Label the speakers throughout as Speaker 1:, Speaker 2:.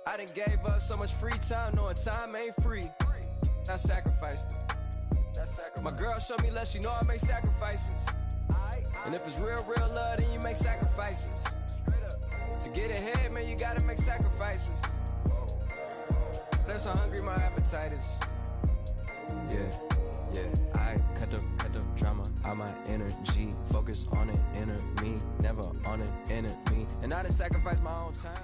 Speaker 1: I done gave up so much free time, knowing time ain't free. I sacrificed it. My girl showed me love, she know I make sacrifices. And if it's real love, then you make sacrifices. To get ahead, man, you gotta make sacrifices. That's how hungry my appetite is. Yeah, I cut the drama out my energy. Focus on an inner me, never on an enemy. And I done sacrifice my own time.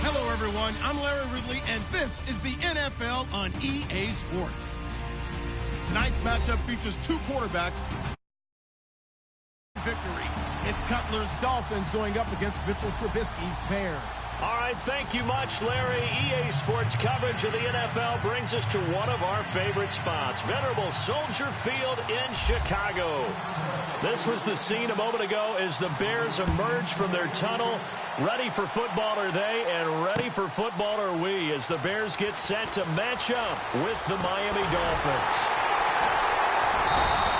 Speaker 2: Hello, everyone. I'm Larry Ridley, and this is the NFL on EA Sports. Tonight's matchup features two quarterbacks. Victory. It's Cutler's Dolphins going up against Mitchell Trubisky's Bears.
Speaker 3: All right, thank you much, Larry. EA Sports coverage of the NFL brings us to one of our favorite spots, venerable Soldier Field in Chicago. This was the scene a moment ago as the Bears emerged from their tunnel. Ready for football are they, and ready for football are we, as the Bears get set to match up with the Miami Dolphins.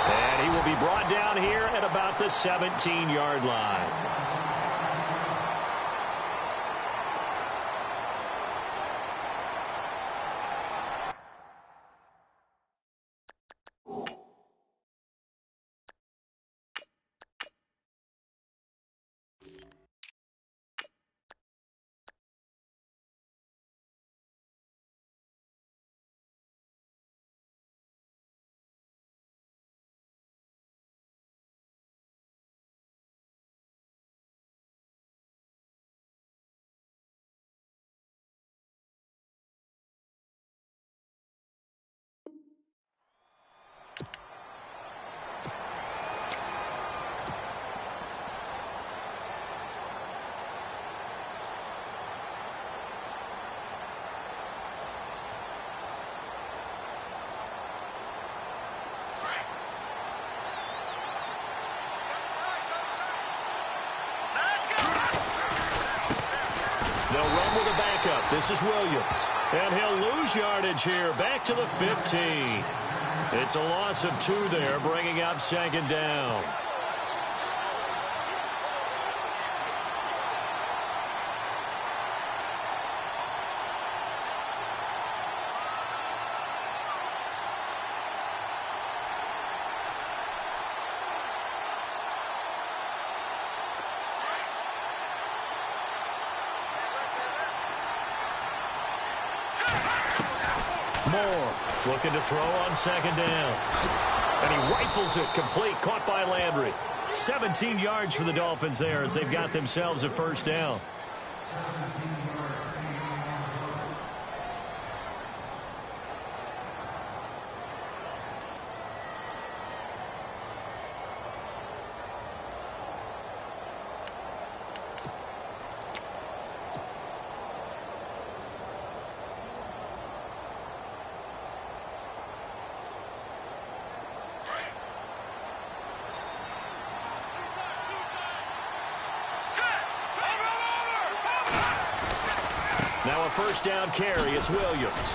Speaker 3: And he will be brought down here at about the 17-yard line. They'll run with a backup. This is Williams. And he'll lose yardage here. Back to the 15. It's a loss of 2 there, bringing up second down. Moore looking to throw on second down. And he rifles it complete, caught by Landry. 17 yards for the Dolphins there as they've got themselves a first down. Now a first down carry. It's Williams.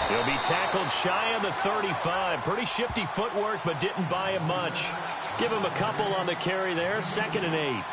Speaker 3: He'll be tackled shy of the 35. Pretty shifty footwork, but didn't buy him much. Give him a couple on the carry there. 2nd and 8.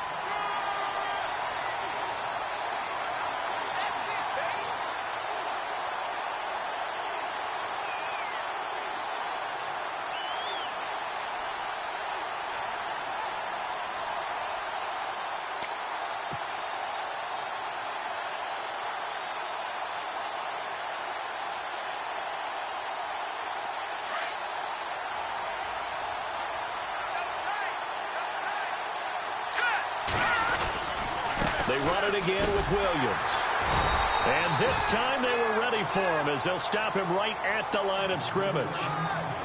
Speaker 3: They run it again with Williams. And this time they were ready for him as they'll stop him right at the line of scrimmage.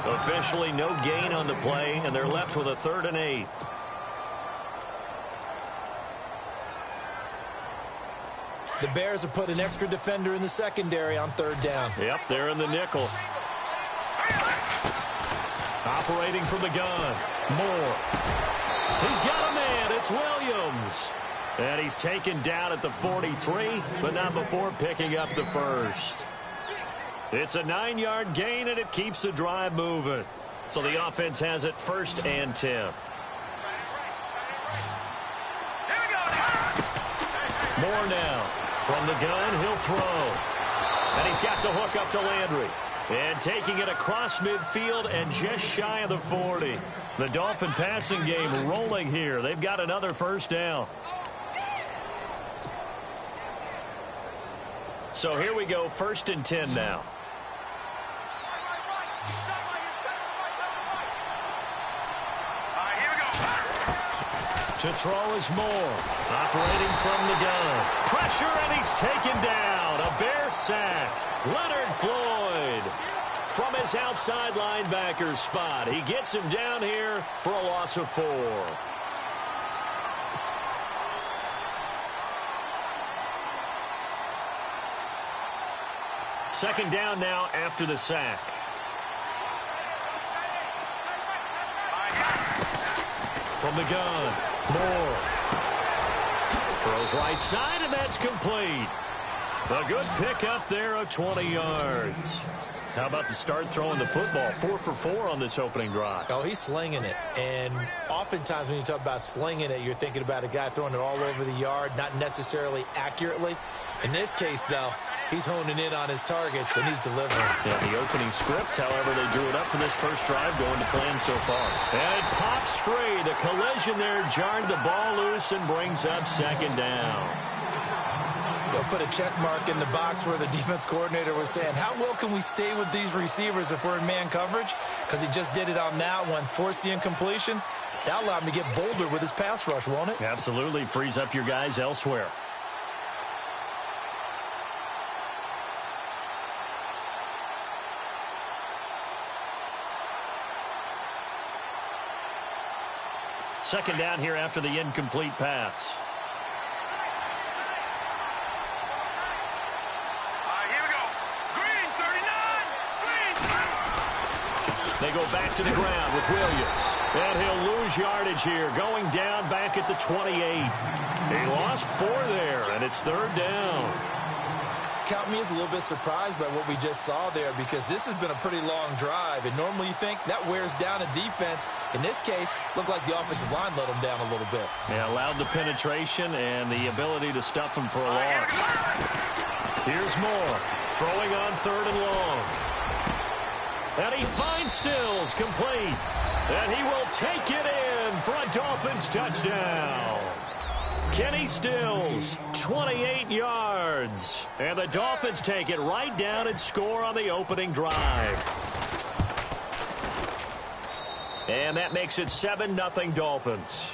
Speaker 3: Officially no gain on the play, and they're left with a 3rd and 8.
Speaker 4: The Bears have put an extra defender in the secondary on 3rd down.
Speaker 3: Yep, they're in the nickel. Operating from the gun. Moore. He's got a man. It's Williams. And he's taken down at the 43, but not before picking up the first. It's a 9-yard gain, and it keeps the drive moving. So the offense has it 1st and 10. 4 now. From the gun, he'll throw. And he's got the hook up to Landry. And taking it across midfield and just shy of the 40. The Dolphin passing game rolling here. They've got another first down. So here we go, 1st and 10 now. To throw is Moore. Operating from the gun. Pressure, and he's taken down. A Bear sack. Leonard Floyd from his outside linebacker spot. He gets him down here for a loss of 4. Second down now after the sack. From the gun, Moore. Throws right side, and that's complete. A good pick up there of 20 yards. How about the start throwing the football? 4 for 4 on this opening drive.
Speaker 4: Oh, he's slinging it. And oftentimes when you talk about slinging it, you're thinking about a guy throwing it all over the yard, not necessarily accurately. In this case, though, he's honing in on his targets, and he's delivering.
Speaker 3: Yeah, the opening script, however, they drew it up for this first drive, going to plan so far. And it pops free. The collision there jarred the ball loose and brings up 2nd down.
Speaker 4: They'll put a check mark in the box where the defense coordinator was saying, how well can we stay with these receivers if we're in man coverage? Because he just did it on that one, forced the incompletion. That allowed him to get bolder with his pass rush, won't it?
Speaker 3: Absolutely. Frees up your guys elsewhere. Second down here after the incomplete pass. They go back to the ground with Williams. And he'll lose yardage here, going down back at the 28. He lost 4 there, and it's 3rd down.
Speaker 4: Count me as a little bit surprised by what we just saw there, because this has been a pretty long drive, and normally you think that wears down a defense. In this case, looked like the offensive line let them down a little bit.
Speaker 3: Yeah, allowed the penetration and the ability to stuff them for a loss. Here's Moore, throwing on 3rd and long. And he finds Stills, complete. And he will take it in for a Dolphins touchdown. Kenny Stills, 28 yards. And the Dolphins take it right down and score on the opening drive. And that makes it 7-0 Dolphins.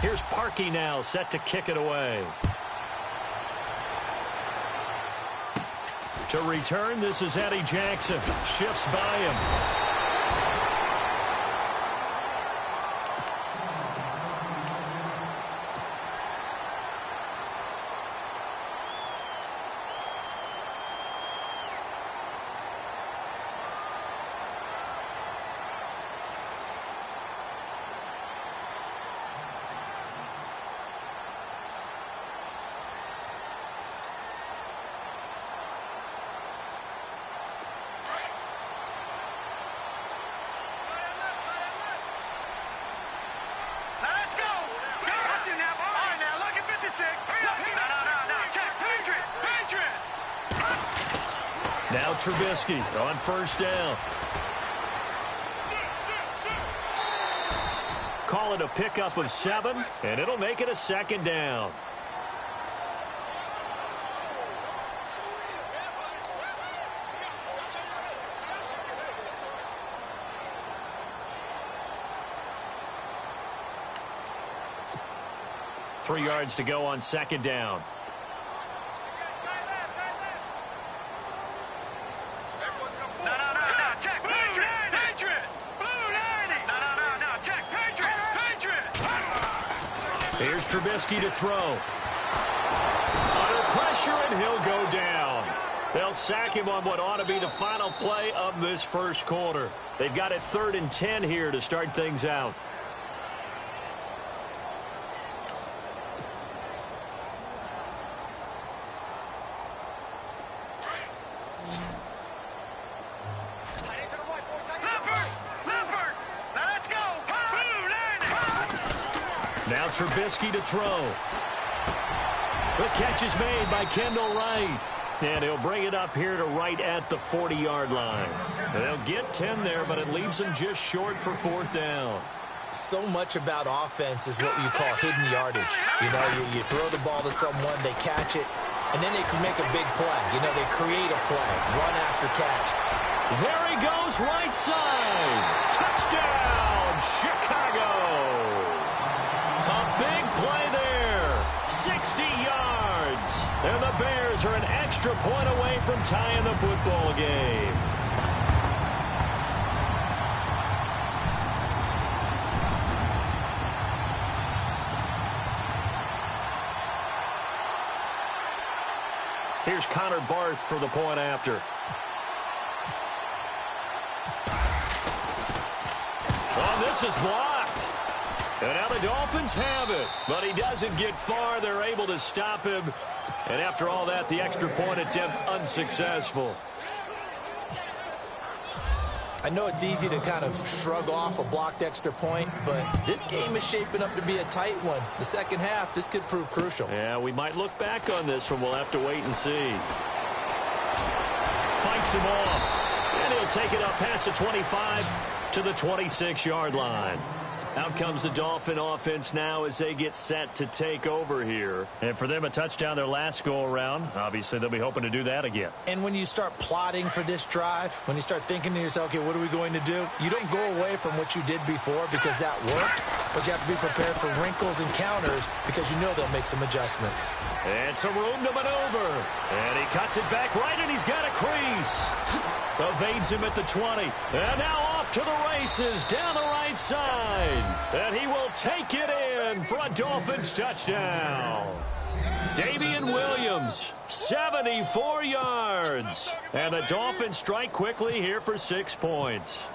Speaker 3: Here's Parkey now, set to kick it away. To return, this is Eddie Jackson. Shifts by him. Now Trubisky on 1st down. Call it a pickup of 7, and it'll make it a 2nd down. Three yards to go on 2nd down. Here's Trubisky to throw. Under pressure, and he'll go down. They'll sack him on what ought to be the final play of this first quarter. They've got it 3rd and 10 here to start things out. Now Trubisky to throw. The catch is made by Kendall Wright. And he'll bring it up here to right at the 40-yard line. They'll get 10 there, but it leaves them just short for 4th down.
Speaker 4: So much about offense is what you call hidden yardage. You know, you throw the ball to someone, they catch it, and then they can make a big play. You know, they create a play, run after catch.
Speaker 3: There he goes, right side. Touchdown, Chicago. A big play there. 60 yards. And the Bears are an extra point away from tying the football game. Here's Connor Barth for the point after. Oh, this is blocked. And now the Dolphins have it. But he doesn't get far. They're able to stop him. And after all that, the extra point attempt unsuccessful.
Speaker 4: I know it's easy to kind of shrug off a blocked extra point, but this game is shaping up to be a tight one. The second half, this could prove crucial.
Speaker 3: Yeah, we might look back on this one. We'll have to wait and see. Fights him off. And he'll take it up past the 25 to the 26-yard line. Out comes the Dolphin offense now as they get set to take over here. And for them, a touchdown their last go-around. Obviously, they'll be hoping to do that again.
Speaker 4: And when you start plotting for this drive, when you start thinking to yourself, okay, what are we going to do? You don't go away from what you did before because that worked, but you have to be prepared for wrinkles and counters because you know they'll make some adjustments.
Speaker 3: And some room to maneuver. And he cuts it back right, and he's got a crease. Evades him at the 20. And now off to the races down the right side. And he will take it in for a Dolphins touchdown. Damian Williams, 74 yards. And the Dolphins strike quickly here for 6 points.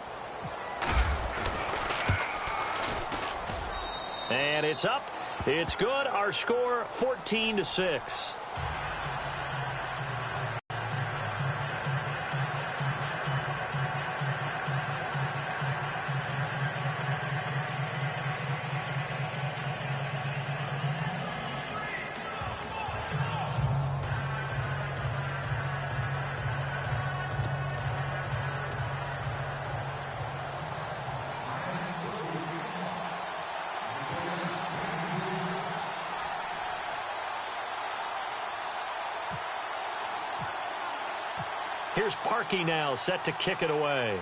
Speaker 3: And it's up. It's good. Our score, 14-6. Here's Parkey now, set to kick it away.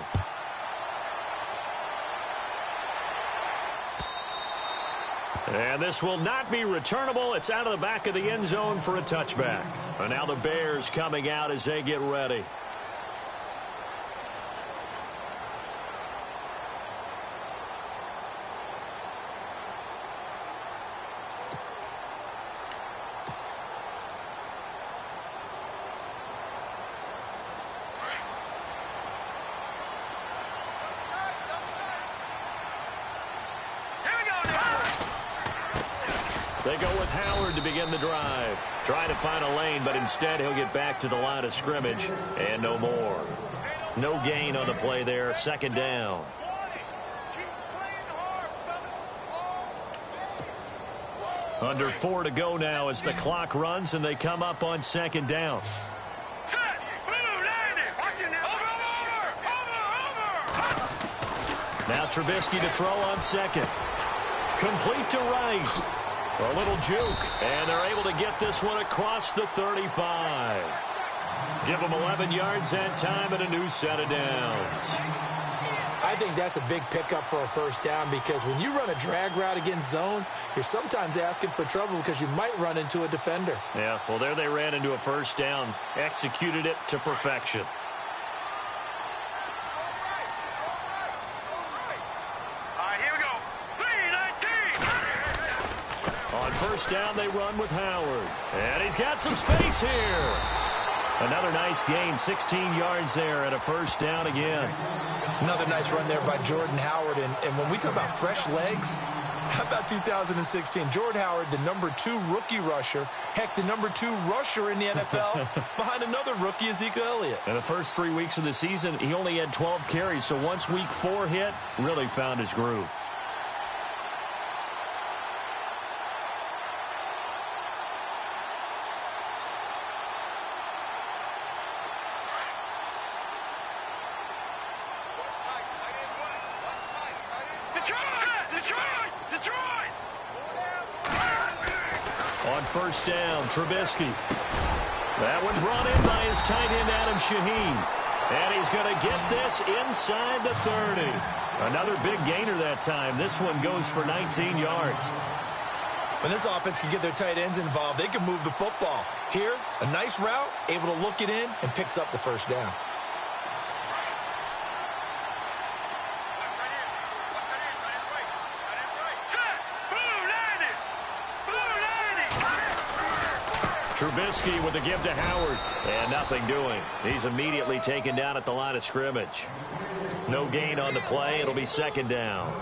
Speaker 3: And this will not be returnable. It's out of the back of the end zone for a touchback. And now the Bears coming out as they get ready. They go with Howard to begin the drive. Trying to find a lane, but instead he'll get back to the line of scrimmage and no more. No gain on the play there. Second down. Under 4 to go now as the clock runs and they come up on second down. Now Trubisky to throw on second. Complete to Wright. A little juke, and they're able to get this one across the 35. Give them 11 yards that time and a new set of downs.
Speaker 4: I think that's a big pickup for a first down because when you run a drag route against zone, you're sometimes asking for trouble because you might run into a defender.
Speaker 3: Yeah, well, there they ran into a first down, executed it to perfection. first down, they run with Howard. And he's got some space here. Another nice gain, 16 yards there, and a first down again.
Speaker 4: Another nice run there by Jordan Howard. And when we talk about fresh legs, how about 2016? Jordan Howard, the number 2 rookie rusher. Heck, the number 2 rusher in the NFL behind another rookie, Ezekiel Elliott.
Speaker 3: In the first 3 weeks of the season, he only had 12 carries. So once week 4 hit, really found his groove. On first down, Trubisky. That one brought in by his tight end, Adam Shaheen. And he's going to get this inside the 30. Another big gainer that time. This one goes for 19 yards.
Speaker 4: When this offense can get their tight ends involved, they can move the football. Here, a nice route, able to look it in, and picks up the first down.
Speaker 3: Trubisky with the give to Howard. And nothing doing. He's immediately taken down at the line of scrimmage. No gain on the play. It'll be second down.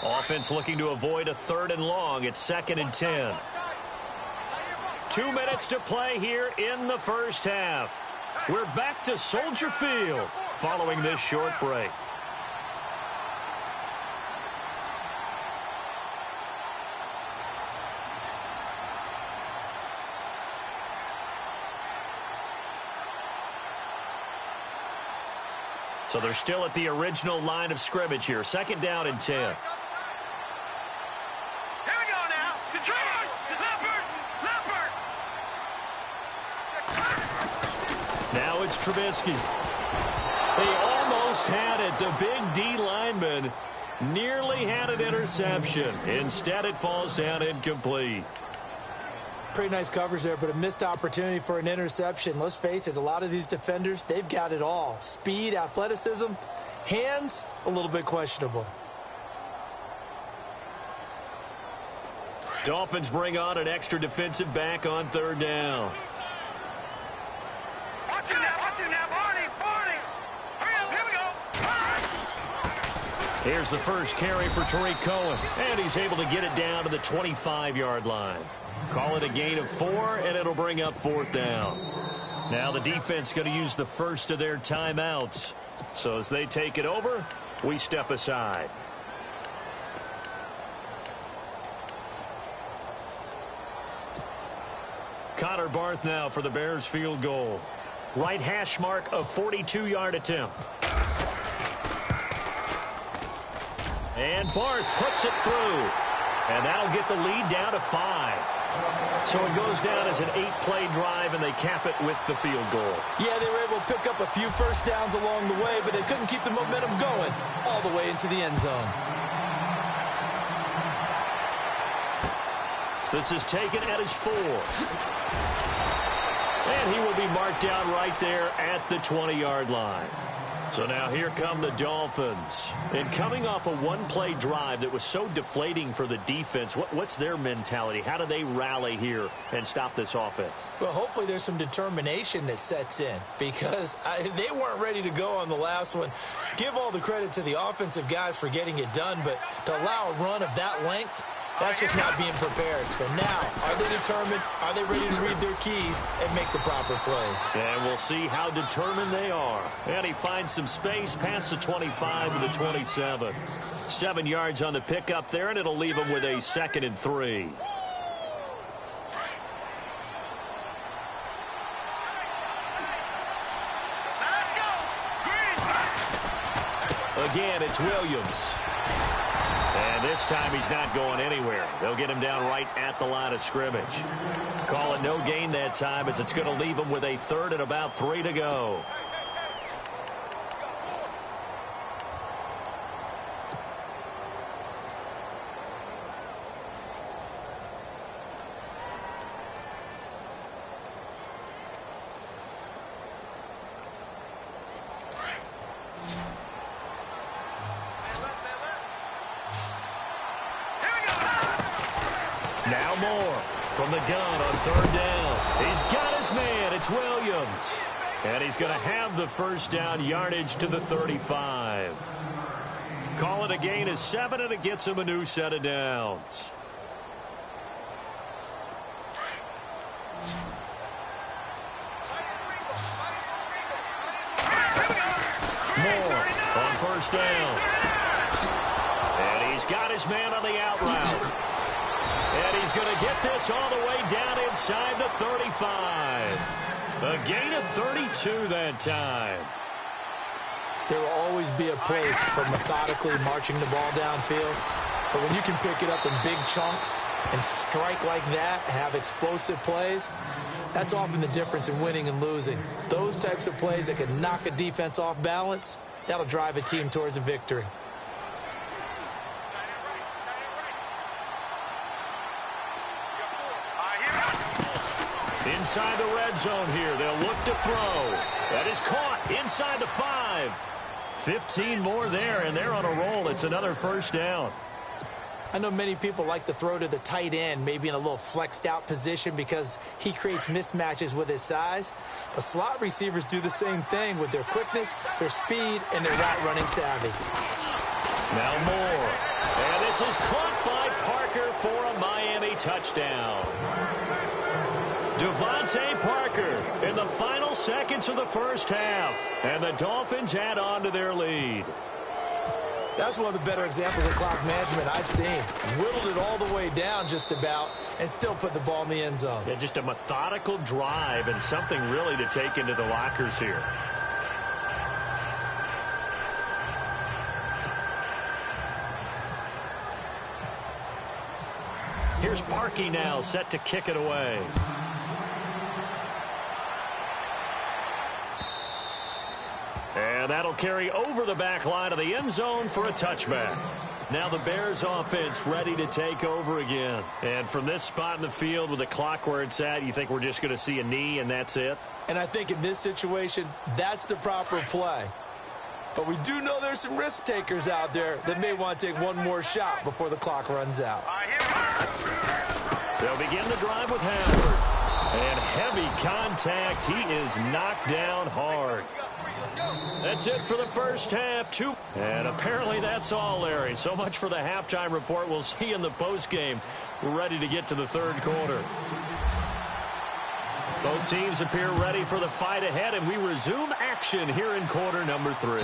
Speaker 3: Offense looking to avoid a 3rd and long. It's 2nd and 10. 2 minutes to play here in the first half. We're back to Soldier Field following this short break. So they're still at the original line of scrimmage here. 2nd down and 10.
Speaker 5: Here we go now. Detroit to Leopard.
Speaker 3: Now it's Trubisky. They almost had it. The big D lineman nearly had an interception. Instead, it falls down incomplete.
Speaker 4: Pretty nice coverage there, but a missed opportunity for an interception. Let's face it, a lot of these defenders, they've got it all. Speed, athleticism, hands, a little bit questionable.
Speaker 3: Dolphins bring on an extra defensive back on 3rd down.
Speaker 5: Watch him now, Barney. Hurry up, here we go.
Speaker 3: Here's the first carry for Tariq Cohen, and he's able to get it down to the 25-yard line. Call it a gain of 4, and it'll bring up 4th down. Now the defense going to use the first of their timeouts. So as they take it over, we step aside. Connor Barth now for the Bears field goal. Right hash mark of 42-yard attempt. And Barth puts it through. And that'll get the lead down to 5. So it goes down as an 8-play drive, and they cap it with the field goal.
Speaker 4: Yeah, they were able to pick up a few first downs along the way, but they couldn't keep the momentum going all the way into the end zone.
Speaker 3: This is taken at his 4. And he will be marked down right there at the 20-yard line. So now here come the Dolphins. And coming off a 1-play drive that was so deflating for the defense, what's their mentality? How do they rally here and stop this offense?
Speaker 4: Well, hopefully there's some determination that sets in because they weren't ready to go on the last one. Give all the credit to the offensive guys for getting it done, but to allow a run of that length, that's just not being prepared. So now, are they determined? Are they ready to read their keys and make the proper plays?
Speaker 3: And we'll see how determined they are. And he finds some space past the 25 to the 27. 7 yards on the pickup there, and it'll leave him with a 2nd and 3. Again, it's Williams. And this time he's not going anywhere. They'll get him down right at the line of scrimmage. Call it no gain that time as it's going to leave him with a 3rd and about 3 to go. from the gun on third down. He's got his man. It's Williams. And he's going to have the first down yardage to the 35. Call it a gain of 7, and it gets him a new set of downs. Moore on first down. And he's got his man on the out route. And he's going to get this all the way down inside the 35. A gain of 32 that time.
Speaker 4: There will always be a place for methodically marching the ball downfield. But when you can pick it up in big chunks and strike like that, have explosive plays, that's often the difference in winning and losing. Those types of plays that can knock a defense off balance, that'll drive a team towards a victory.
Speaker 3: Inside the red zone here, they'll look to throw. That is caught inside the 5. 15 more there, and they're on a roll. It's another first down.
Speaker 4: I know many people like to throw to the tight end, maybe in a little flexed out position because he creates mismatches with his size. But slot receivers do the same thing with their quickness, their speed, and their route running savvy.
Speaker 3: Now Moore. And this is caught by Parker for a Miami touchdown. Devontae Parker in the final seconds of the first half. And the Dolphins add on to their lead.
Speaker 4: That's one of the better examples of clock management I've seen. Whittled it all the way down just about and still put the ball in the end zone.
Speaker 3: Yeah, just a methodical drive and something really to take into the lockers here. Here's Parkey now set to kick it away. And that'll carry over the back line of the end zone for a touchback. Now the Bears offense ready to take over again. And from this spot in the field with the clock where it's at, you think we're just going to see a knee and that's it?
Speaker 4: And I think in this situation, that's the proper play. But we do know there's some risk takers out there that may want to take one more shot before the clock runs out.
Speaker 3: They'll begin the drive with Howard. And heavy contact. He is knocked down hard. That's it for the first half. And apparently that's all, Larry. So much for the halftime report. We'll see in the postgame. We're ready to get to the third quarter. Both teams appear ready for the fight ahead, and we resume action here in quarter number 3.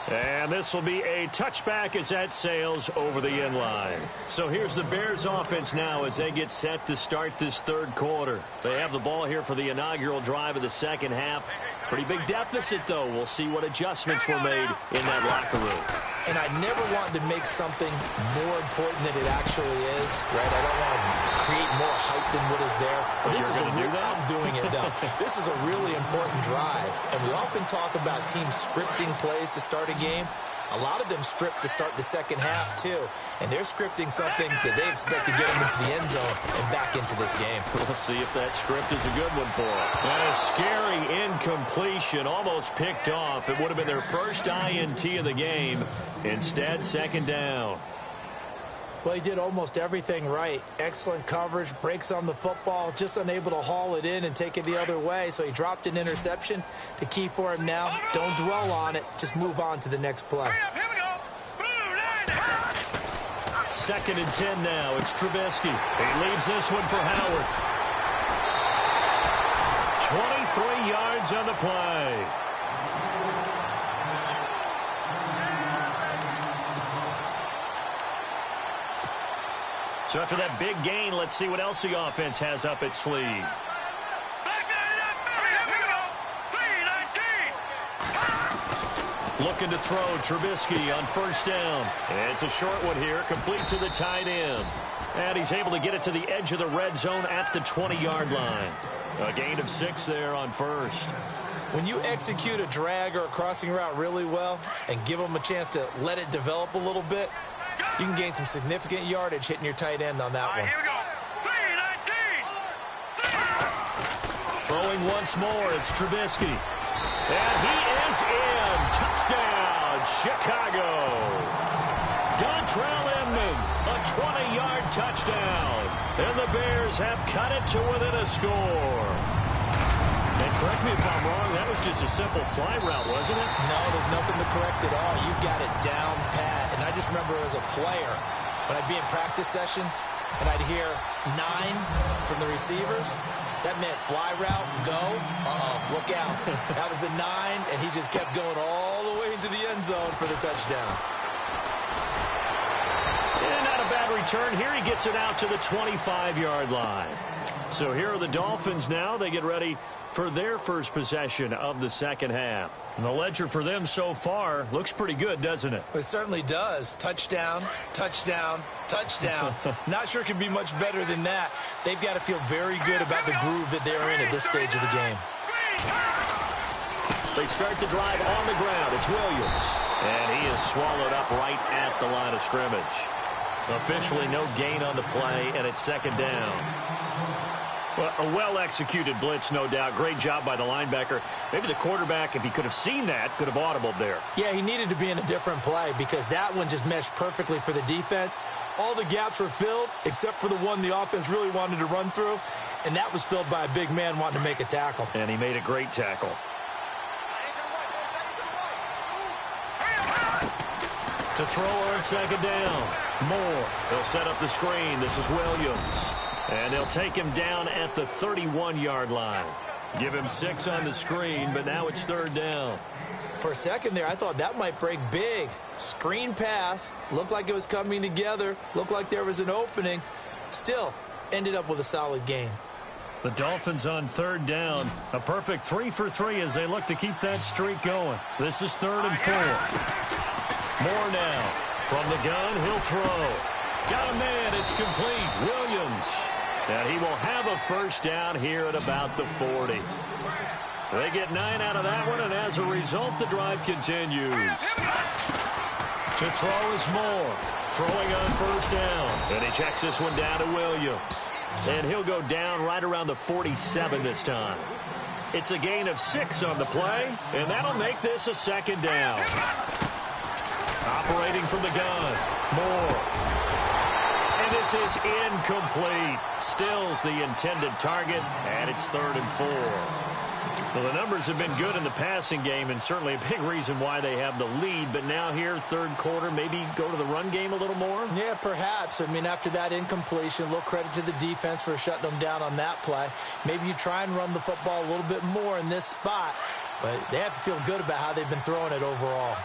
Speaker 3: And this will be a touchback as that sails over the end line. So here's the Bears offense now as they get set to start this third quarter. They have the ball here for the inaugural drive of the second half. Pretty big deficit, though. We'll see what adjustments were made in that locker room.
Speaker 4: And I never wanted to make something more important than it actually is, right? I don't want to create more hype than what is there. But this is I'm doing it, though. This is a really important drive. And we often talk about teams scripting plays to start a game. A lot of them script to start the second half, too. And they're scripting something that they expect to get them into the end zone and back into this game.
Speaker 3: We'll see if that script is a good one for them. And a scary incompletion, almost picked off. It would have been their first INT of the game. Instead, second down.
Speaker 4: Well, he did almost everything right. Excellent coverage, breaks on the football, just unable to haul it in and take it the other way. So he dropped an interception. The key for him now, don't dwell on it. Just move on to the next play.
Speaker 3: Second and 10 now. It's Trubisky. He leaves this one for Howard. 23 yards on the play. So after that big gain, let's see what else the offense has up its sleeve. Looking to throw, Trubisky on first down. And it's a short one here, complete to the tight end. And he's able to get it to the edge of the red zone at the 20-yard line. A gain of 6 there on first.
Speaker 4: When you execute a drag or a crossing route really well and give them a chance to let it develop a little bit, you can gain some significant yardage hitting your tight end on that one.
Speaker 5: Here we go. 3-19.
Speaker 3: Throwing once more, it's Trubisky. And he is in. Touchdown, Chicago. Dontrell Inman, a 20-yard touchdown. And the Bears have cut it to within a score. And correct me if I'm wrong, that was just a simple fly route, wasn't it?
Speaker 4: No, there's nothing to correct at all. You've got it down pat. And I just remember as a player, when I'd be in practice sessions and I'd hear 9 from the receivers, that meant fly route, go, look out. That was the 9, and he just kept going all the way into the end zone for the touchdown.
Speaker 3: And not a bad return here. He gets it out to the 25-yard line. So here are the Dolphins now. They get ready for their first possession of the second half. And the ledger for them so far looks pretty good, doesn't it?
Speaker 4: It certainly does. Touchdown, touchdown, touchdown. Not sure it could be much better than that. They've got to feel very good about the groove that they're in at this stage of the game.
Speaker 3: They start the drive on the ground. It's Williams. And he is swallowed up right at the line of scrimmage. Officially no gain on the play, and it's second down. Well, a well-executed blitz, no doubt. Great job by the linebacker. Maybe the quarterback, if he could have seen that, could have audibled there.
Speaker 4: Yeah, he needed to be in a different play because that one just meshed perfectly for the defense. All the gaps were filled except for the one the offense really wanted to run through, and that was filled by a big man wanting to make a tackle.
Speaker 3: And he made a great tackle. To throw on second down. Moore. They'll set up the screen. This is Williams. And they'll take him down at the 31-yard line. Give him 6 on the screen, but now it's third down.
Speaker 4: For a second there, I thought that might break big. Screen pass. Looked like it was coming together. Looked like there was an opening. Still, ended up with a solid gain.
Speaker 3: The Dolphins on third down. A perfect 3 for 3 as they look to keep that streak going. This is 3rd and 4. Moore now. From the gun, he'll throw. Got a man. It's complete. Williams. And he will have a first down here at about the 40. They get 9 out of that one, and as a result, the drive continues. To throw is Moore. Throwing on first down. And he checks this one down to Williams. And he'll go down right around the 47 this time. It's a gain of 6 on the play, and that'll make this a second down. Operating from the gun, Moore. And this is incomplete. Stills the intended target, and it's 3rd and 4. Well, the numbers have been good in the passing game, and certainly a big reason why they have the lead. But now here, third quarter, maybe go to the run game a little more?
Speaker 4: Yeah, perhaps. I mean, after that incompletion, a little credit to the defense for shutting them down on that play. Maybe you try and run the football a little bit more in this spot, but they have to feel good about how they've been throwing it overall.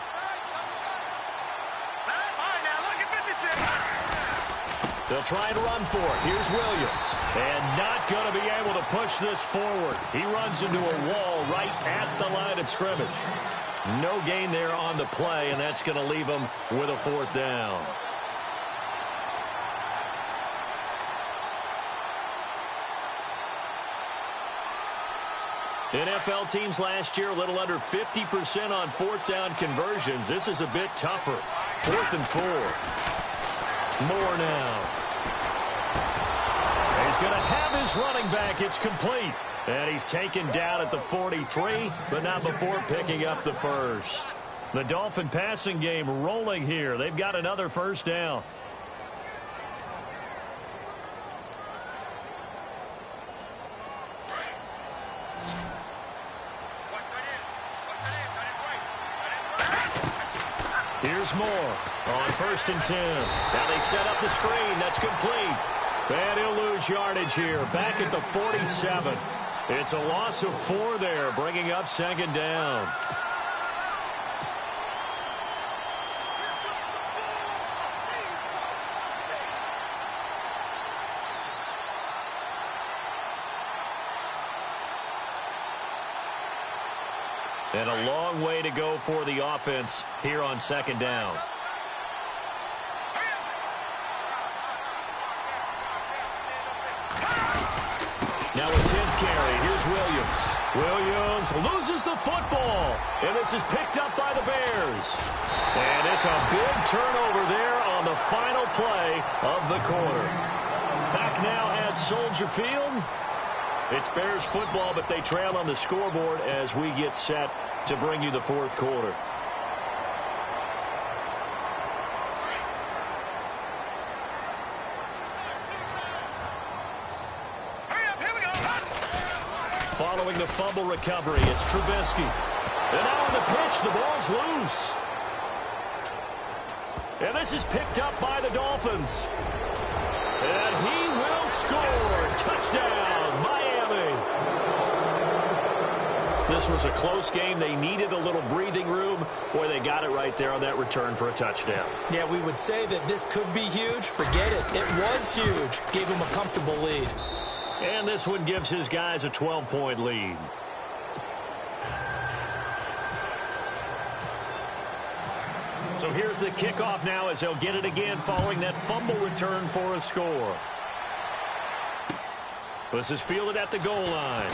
Speaker 3: They'll try and run for it. Here's Williams. And not going to be able to push this forward. He runs into a wall right at the line of scrimmage. No gain there on the play, and that's going to leave him with a 4th down. NFL teams last year a little under 50% on 4th down conversions. This is a bit tougher. 4th and 4. Moore now. He's going to have his running back. It's complete. And he's taken down at the 43, but not before picking up the first. The Dolphin passing game rolling here. They've got another first down. Here's Moore on 1st and 10. Now they set up the screen. That's complete. And he'll lose yardage here. Back at the 47. It's a loss of 4 there, bringing up second down. And a long way to go for the offense here on second down. Now a 10th carry. Here's Williams. Williams loses the football. And this is picked up by the Bears. And it's a big turnover there on the final play of the quarter. Back now at Soldier Field. It's Bears football, but they trail on the scoreboard as we get set to bring you the 4th quarter. following the fumble recovery. It's Trubisky. And now on the pitch, the ball's loose. And this is picked up by the Dolphins. And he will score. Touchdown, Miami. This was a close game. They needed a little breathing room. Boy, they got it right there on that return for a touchdown.
Speaker 4: Yeah, we would say that this could be huge. Forget it. It was huge. Gave him a comfortable lead.
Speaker 3: And this one gives his guys a 12-point lead. So here's the kickoff now as they'll get it again following that fumble return for a score. This is fielded at the goal line.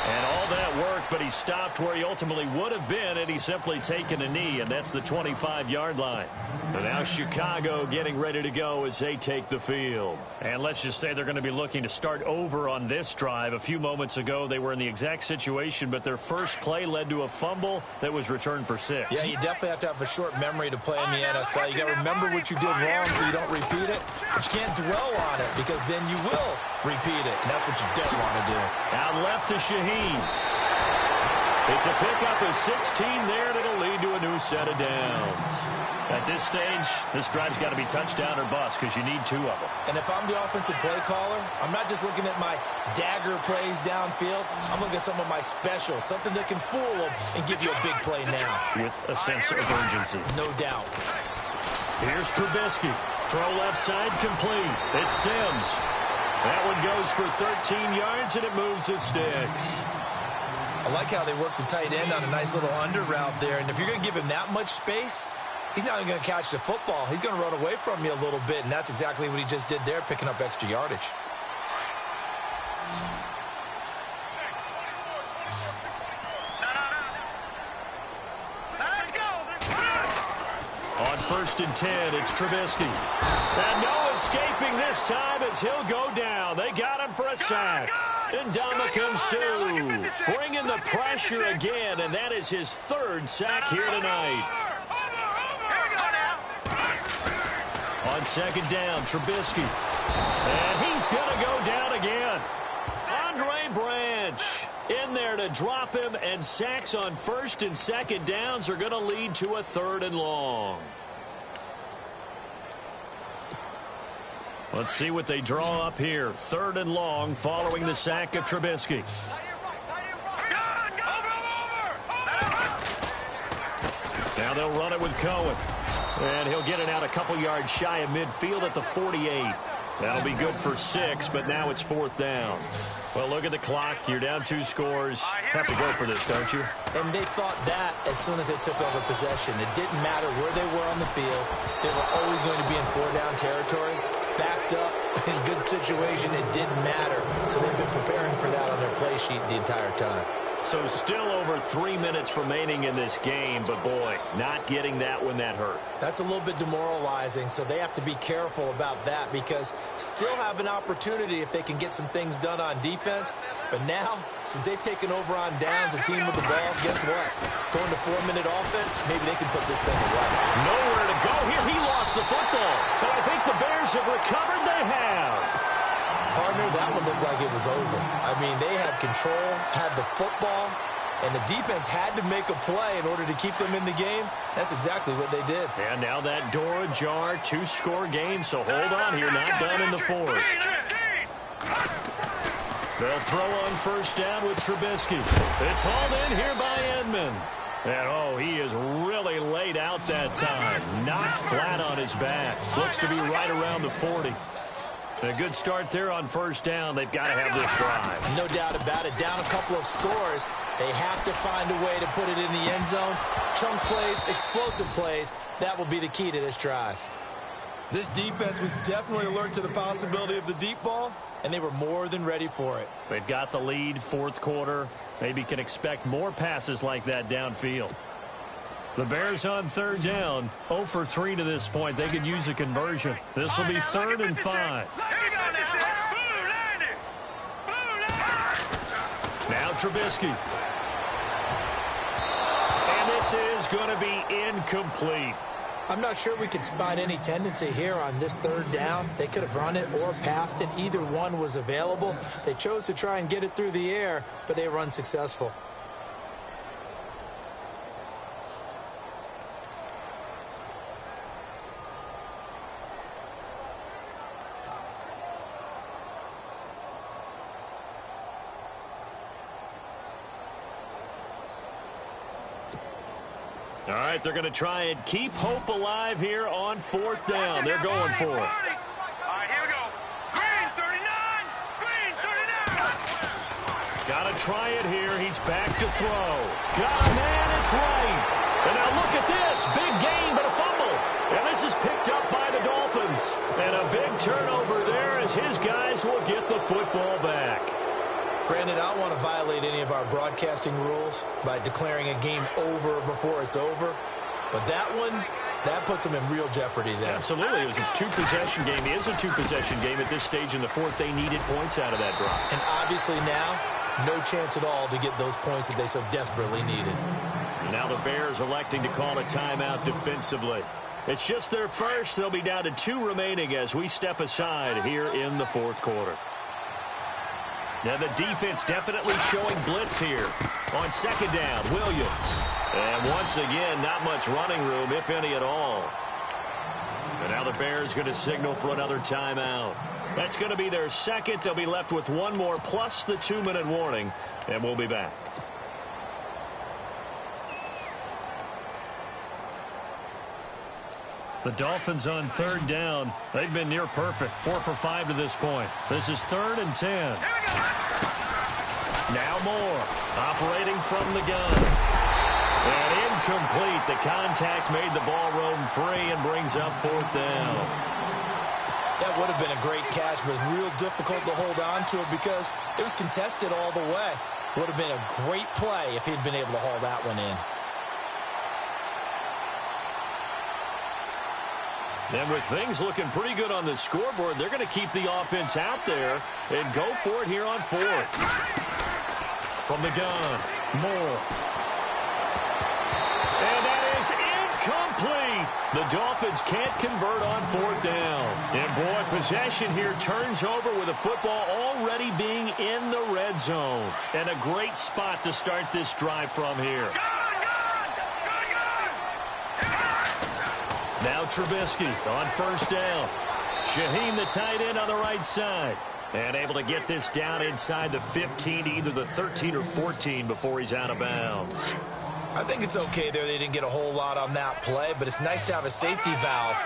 Speaker 3: And all that work, but he stopped where he ultimately would have been had he simply taken a knee, and that's the 25-yard line. And now Chicago getting ready to go as they take the field. And let's just say they're going to be looking to start over on this drive. A few moments ago, they were in the exact situation, but their first play led to a fumble that was returned for 6.
Speaker 4: Yeah, you definitely have to have a short memory to play in the NFL. You got to remember what you did wrong so you don't repeat it. But you can't dwell on it because then you will repeat it, and that's what you don't want to do.
Speaker 3: Out left to Shaheen. It's a pickup of 16 there, and it'll lead to a new set of downs. At this stage, this drive's got to be touchdown or bust because you need 2 of them.
Speaker 4: And if I'm the offensive play caller, I'm not just looking at my dagger plays downfield. I'm looking at some of my specials, something that can fool them and give you a big play now.
Speaker 3: With a sense of urgency.
Speaker 4: No doubt.
Speaker 3: Here's Trubisky. Throw left side complete. It's Sims. That one goes for 13 yards, and it moves the sticks.
Speaker 4: I like how they work the tight end on a nice little under route there. And if you're going to give him that much space, he's not even going to catch the football. He's going to run away from you a little bit, and that's exactly what he just did there, picking up extra yardage.
Speaker 3: On 1st and 10, it's Trubisky. And no escaping this time as he'll go down. They got him for a sack. And Ndamukong Suh bringing the pressure again, and that is his 3rd sack here tonight. On 2nd down, Trubisky. And he's going to go down again. Andre Branch in there to drop him, and sacks on 1st and 2nd downs are going to lead to a 3rd and long. Let's see what they draw up here. 3rd and long following the sack of Trubisky. Now they'll run it with Cohen. And he'll get it out a couple yards shy of midfield at the 48. That'll be good for 6, but now it's 4th down. Well, look at the clock. You're down 2 scores. Have to go for this, don't you?
Speaker 4: And they thought that as soon as they took over possession. It didn't matter where they were on the field. They were always going to be in 4-down territory. Backed up, in good situation, it didn't matter. So they've been preparing for that on their play sheet the entire time.
Speaker 3: So still over 3 minutes remaining in this game, but boy, not getting that when that hurt.
Speaker 4: That's a little bit demoralizing, so they have to be careful about that because still have an opportunity if they can get some things done on defense. But now, since they've taken over on downs, a team with the ball, guess what? Going to 4-minute offense, maybe they can put this thing away.
Speaker 3: Nowhere to go here. He lost the football, but I think the Bears have recovered. They have.
Speaker 4: Partner, that one looked like it was over. I mean, they had control, had the football, and the defense had to make a play in order to keep them in the game. That's exactly what they did.
Speaker 3: And now that door ajar, 2-score game, so hold on here, not done in the 4th. They'll throw on 1st down with Trubisky. It's hauled in here by Edmond. And, oh, he is really laid out that time. Knocked flat on his back. Looks to be right around the 40. A good start there on 1st down. They've got to have this drive.
Speaker 4: No doubt about it. Down a couple of scores. They have to find a way to put it in the end zone. Chunk plays, explosive plays. That will be the key to this drive. This defense was definitely alert to the possibility of the deep ball, and they were more than ready for it.
Speaker 3: They've got the lead, 4th quarter. Maybe can expect more passes like that downfield. The Bears on 3rd down, 0 for 3 to this point. They could use a conversion. This will be 3rd and 5. Now Trubisky. And this is going to be incomplete.
Speaker 4: I'm not sure we could spot any tendency here on this third down. They could have run it or passed it. Either one was available. They chose to try and get it through the air, but they were unsuccessful.
Speaker 3: All right, they're going to try and keep hope alive here on fourth down. They're going for it.
Speaker 5: All right, here we go. Green 39. Green 39.
Speaker 3: Got to try it here. He's back to throw. Got a man. It's right. And now look at this. Big gain, but a fumble. And this is picked up by the Dolphins. And a big turnover there as his guys will get the football back.
Speaker 4: Brandon, I don't want to violate any of our broadcasting rules by declaring a game over before it's over. But that one, that puts them in real jeopardy there.
Speaker 3: Absolutely. It was a two-possession game. It is a two-possession game at this stage in the fourth. They needed points out of that drive.
Speaker 4: And obviously now, no chance at all to get those points that they so desperately needed.
Speaker 3: Now the Bears electing to call a timeout defensively. It's just their first. They'll be down to 2 remaining as we step aside here in the fourth quarter. Now the defense definitely showing blitz here on second down. Williams. And once again, not much running room, if any at all. And now the Bears going to signal for another timeout. That's going to be their second. They'll be left with one more plus the 2-minute warning. And we'll be back. The Dolphins on third down. They've been near perfect. 4 for 5 to this point. This is 3rd and 10. Now Moore operating from the gun. And incomplete. The contact made the ball roam free and brings up 4th down.
Speaker 4: That would have been a great catch, but it was real difficult to hold on to it because it was contested all the way. Would have been a great play if he'd been able to haul that one in.
Speaker 3: And with things looking pretty good on the scoreboard, they're going to keep the offense out there and go for it here on 4th. From the gun, Moore. And that is incomplete. The Dolphins can't convert on 4th down. And boy, possession here turns over with the football already being in the red zone. And a great spot to start this drive from here. Now Trubisky on 1st down. Shaheen, the tight end, on the right side. And able to get this down inside the 15, either the 13 or 14 before he's out of bounds.
Speaker 4: I think it's okay there. They didn't get a whole lot on that play, but it's nice to have a safety valve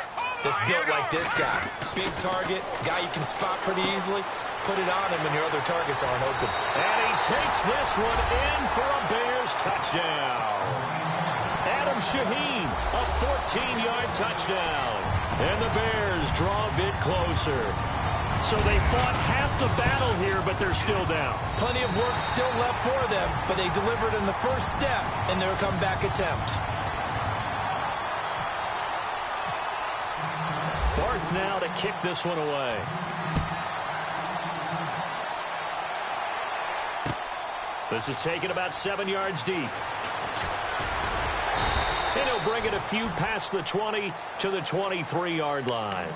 Speaker 4: that's built like this guy. Big target, guy you can spot pretty easily. Put it on him when your other targets aren't open.
Speaker 3: And he takes this one in for a Bears touchdown. Adam Shaheen, a 14-yard touchdown. And the Bears draw a bit closer. So they fought half the battle here, but they're still down.
Speaker 4: Plenty of work still left for them, but they delivered in the first step in their comeback attempt.
Speaker 3: Barth now to kick this one away. This is taken about 7 yards deep. And he'll bring it a few past the 20 to the 23-yard line.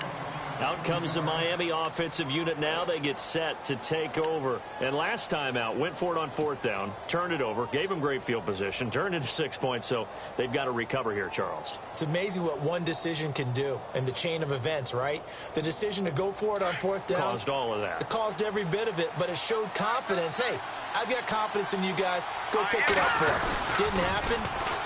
Speaker 3: Out comes the Miami offensive unit now. They get set to take over. And last time out, went for it on 4th down, turned it over, gave them great field position, turned it to 6 points, so they've got to recover here, Charles.
Speaker 4: It's amazing what one decision can do in the chain of events, right? The decision to go for it on 4th down.
Speaker 3: Caused all of that.
Speaker 4: It caused every bit of it, but it showed confidence. Hey, I've got confidence in you guys. Go pick it up for it. Didn't happen.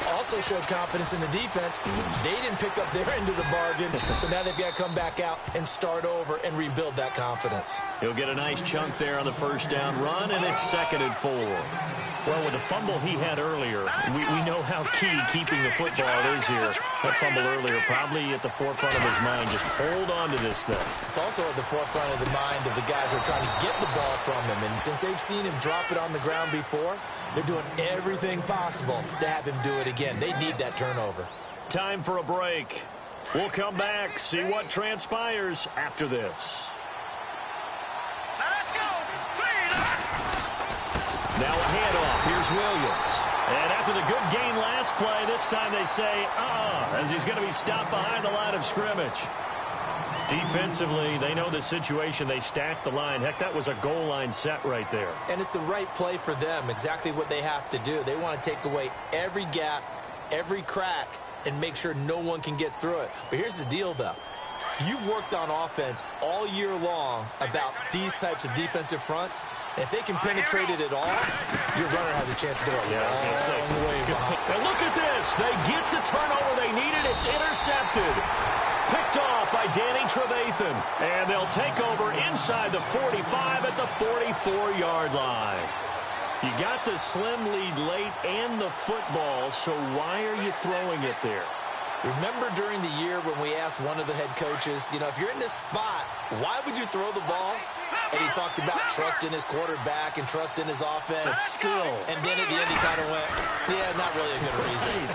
Speaker 4: Also showed confidence in the defense. They didn't pick up their end of the bargain, so now they've got to come back out and start over and rebuild that confidence.
Speaker 3: He'll get a nice chunk there on the 1st down run, and it's 2nd and 4. Well, with the fumble he had earlier, we know how key keeping the football is here. That fumble earlier probably at the forefront of his mind. Just hold on to this thing.
Speaker 4: It's also at the forefront of the mind of the guys who are trying to get the ball from him. And since they've seen him drop it on the ground before, they're doing everything possible to have him do it again. They need that turnover.
Speaker 3: Time for a break. We'll come back, see what transpires after this.
Speaker 5: Let's go.
Speaker 3: Now a handoff. Here's Williams. And after the a good gain last play. This time they say, as he's going to be stopped behind the line of scrimmage. Defensively, they know the situation. They stack the line. Heck, that was a goal line set right there.
Speaker 4: And it's the right play for them, exactly what they have to do. They want to take away every gap, every crack, and make sure no one can get through it. But here's the deal, though. You've worked on offense all year long about these types of defensive fronts. If they can penetrate it at all, your runner has a chance to go a long way behind.
Speaker 3: And look at this. They get the turnover they needed. It's intercepted. Picked off by Danny Trevathan. And they'll take over inside the 45 at the 44-yard line. You got the slim lead late and the football, so why are you throwing it there?
Speaker 4: Remember during the year when we asked one of the head coaches, if you're in this spot, why would you throw the ball? And he talked about trust in his quarterback and trust in his offense.
Speaker 3: But still.
Speaker 4: And then at the end he kind of went, yeah, not really a good reason.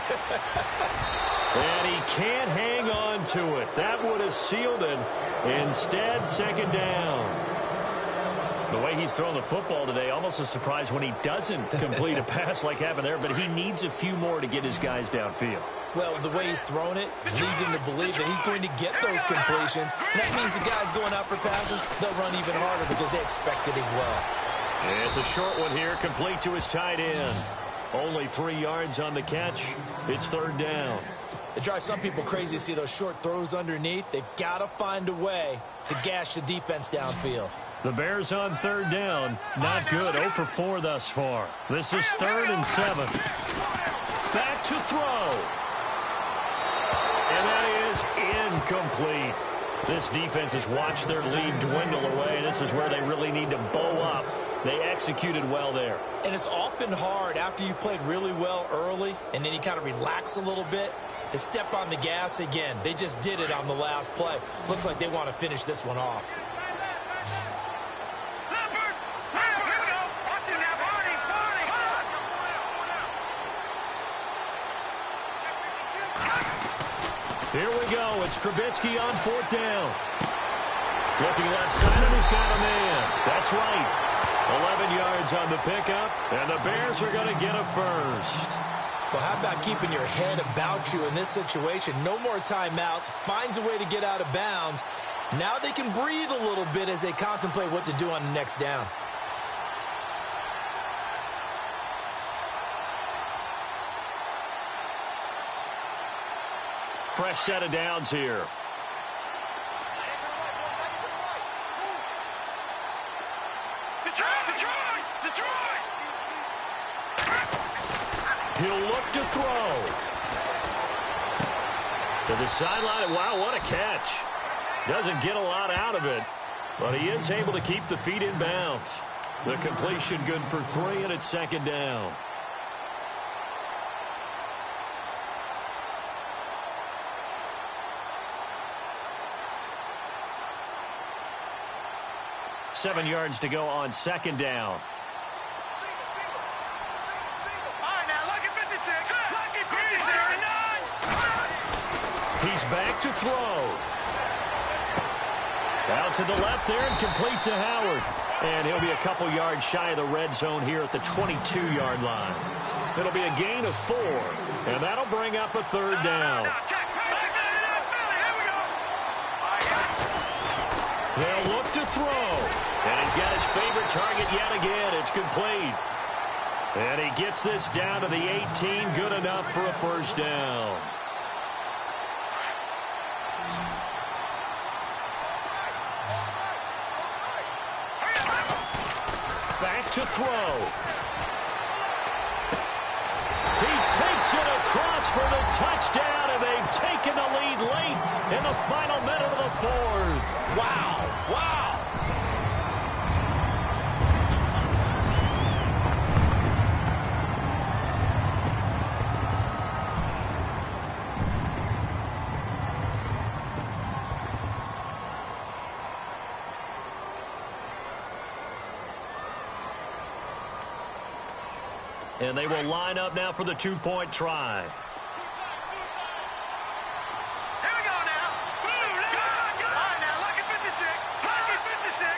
Speaker 3: And he can't hang on to it. That would have sealed it. Instead, second down. The way he's thrown the football today, almost a surprise when he doesn't complete a pass like happened there, but he needs a few more to get his guys downfield.
Speaker 4: Well, the way he's thrown it leads him to believe that he's going to get those completions. And that means the guys going out for passes, they'll run even harder because they expect it as well.
Speaker 3: And it's a short one here, complete to his tight end. Only 3 yards on the catch. It's third down.
Speaker 4: It drives some people crazy to see those short throws underneath. They've got to find a way to gash the defense downfield.
Speaker 3: The Bears on third down. Not good. 0 for 4 thus far. This is 3rd and 7. Back to throw. And that is incomplete. This defense has watched their lead dwindle away. This is where they really need to bow up. They executed well there.
Speaker 4: And it's often hard after you've played really well early and then you kind of relax a little bit to step on the gas again. They just did it on the last play. Looks like they want to finish this one off.
Speaker 3: Here we go. It's Trubisky on 4th down. Looking left side, and he's got a man. That's right. 11 yards on the pickup, and the Bears are going to get a first.
Speaker 4: Well, how about keeping your head about you in this situation? No more timeouts. Finds a way to get out of bounds. Now they can breathe a little bit as they contemplate what to do on the next down.
Speaker 3: Fresh set of downs here.
Speaker 5: Detroit!
Speaker 3: He'll look to throw. To the sideline. Wow, what a catch. Doesn't get a lot out of it, but he is able to keep the feet in bounds. The completion good for 3, and it's 2nd down. Seven yards to go on 2nd down.
Speaker 5: All right, now, lucky 56. Lucky 56.
Speaker 3: He's back to throw. Out to the left there and complete to Howard. And he'll be a couple yards shy of the red zone here at the 22-yard line. It'll be a gain of 4, and that'll bring up a 3rd down. They'll look to throw. And he's got his favorite target yet again. It's complete. And he gets this down to the 18. Good enough for a first down. Back to throw. He takes it across for the touchdown, and they've taken the lead late in the final minute of the 4th.
Speaker 4: Wow. Wow.
Speaker 3: And they will line up now for the 2-point try.
Speaker 5: Here we go now. Good. All right, now, lucky 56. Lucky 56.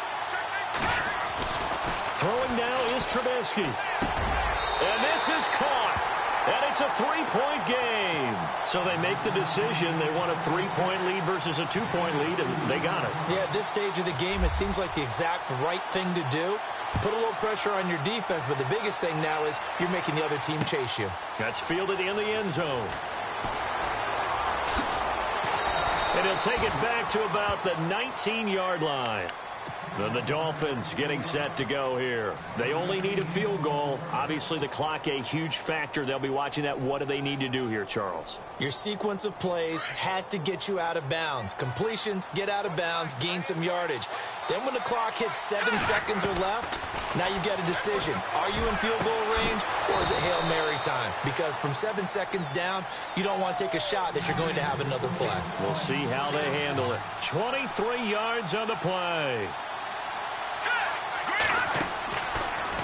Speaker 3: Throwing now is Trubisky. And this is caught. And it's a three-point game. So they make the decision. They want a three-point lead versus a two-point lead, and they got it.
Speaker 4: Yeah, at this stage of the game, it seems like the exact right thing to do. Put a little pressure on your defense, but the biggest thing now is you're making the other team chase you.
Speaker 3: That's fielded in the end zone. And he'll take it back to about the 19-yard line. Then the Dolphins getting set to go here. They only need a field goal. Obviously, the clock a huge factor. They'll be watching that. What do they need to do here, Charles?
Speaker 4: Your sequence of plays has to get you out of bounds. Completions, get out of bounds, gain some yardage. Then when the clock hits 7 seconds or left, now you get a decision. Are you in field goal range, or is it Hail Mary time? Because from 7 seconds down, you don't want to take a shot that you're going to have another play.
Speaker 3: We'll see how they handle it. 23 yards on the play.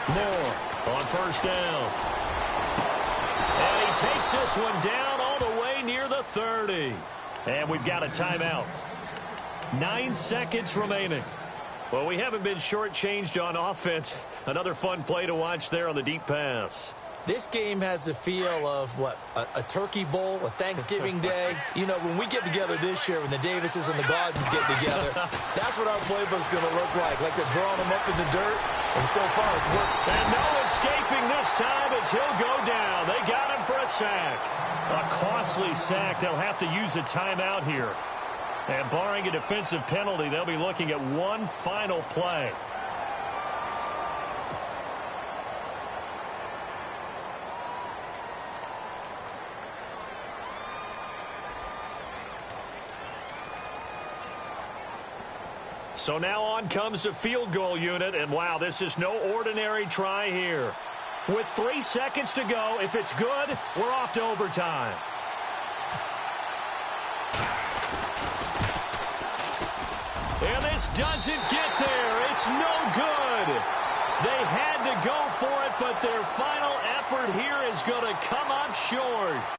Speaker 3: Moore on first down. And he takes this one down all the way near the 30. And we've got a timeout. 9 seconds remaining. Well, we haven't been shortchanged on offense. Another fun play to watch there on the deep pass.
Speaker 4: This game has the feel of, what, a turkey bowl, a Thanksgiving day. You know, when we get together this year, when the Davises and the Gardens get together, that's what our playbook's going to look like. Like they're drawing them up in the dirt, and so far it's worked.
Speaker 3: And no escaping this time as he'll go down. They got him for a sack. A costly sack. They'll have to use a timeout here. And barring a defensive penalty, they'll be looking at one final play. So now on comes the field goal unit, and wow, this is no ordinary try here. With 3 seconds to go, if it's good, we're off to overtime. And this doesn't get there. It's no good. They had to go for it, but their final effort here is going to come up short.